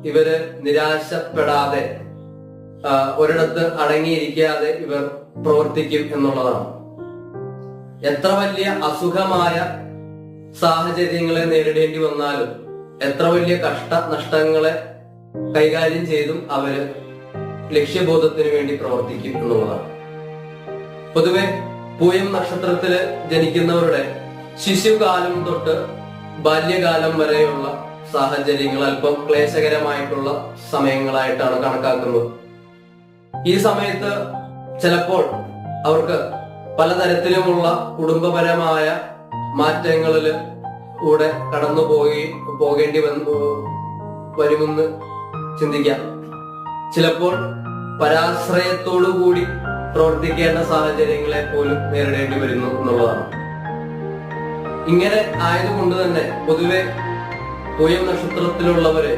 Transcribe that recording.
ഇവര് നിരാശപ്പെടാതെ ഒരിടത്ത് അടങ്ങിയിരിക്കാതെ ഇവർ പ്രവർത്തിക്കും എന്നുള്ളതാണ്. എത്ര വലിയ അസുഖമായ സാഹചര്യങ്ങളെ നേരിടേണ്ടി വന്നാലും എത്ര വലിയ നഷ്ടങ്ങളെ കൈകാര്യം ചെയ്തും അവര് ലക്ഷ്യബോധത്തിന് വേണ്ടി പ്രവർത്തിക്കും എന്നുള്ളതാണ്. പൊതുവെ പൂയം നക്ഷത്രത്തില് ജനിക്കുന്നവരുടെ ശിശുകാലം തൊട്ട് ബാല്യകാലം വരെയുള്ള സാഹചര്യങ്ങൾ അല്പം ക്ലേശകരമായിട്ടുള്ള സമയങ്ങളായിട്ടാണ് കണക്കാക്കുന്നത്. ഈ സമയത്ത് ചിലപ്പോൾ അവർക്ക് പലതരത്തിലുമുള്ള കുടുംബപരമായ മാറ്റങ്ങളിൽ കൂടെ കടന്നു പോകേണ്ടി വരുമെന്ന് ചിന്തിക്കാം. ചിലപ്പോൾ പരാശ്രയത്തോടു കൂടി പ്രവർത്തിക്കേണ്ട സാഹചര്യങ്ങളെ പോലും നേരിടേണ്ടി വരുന്നു എന്നുള്ളതാണ്. ഇങ്ങനെ ആയതുകൊണ്ട് തന്നെ പൊതുവെ പൂയം നക്ഷത്രത്തിലുള്ളവര്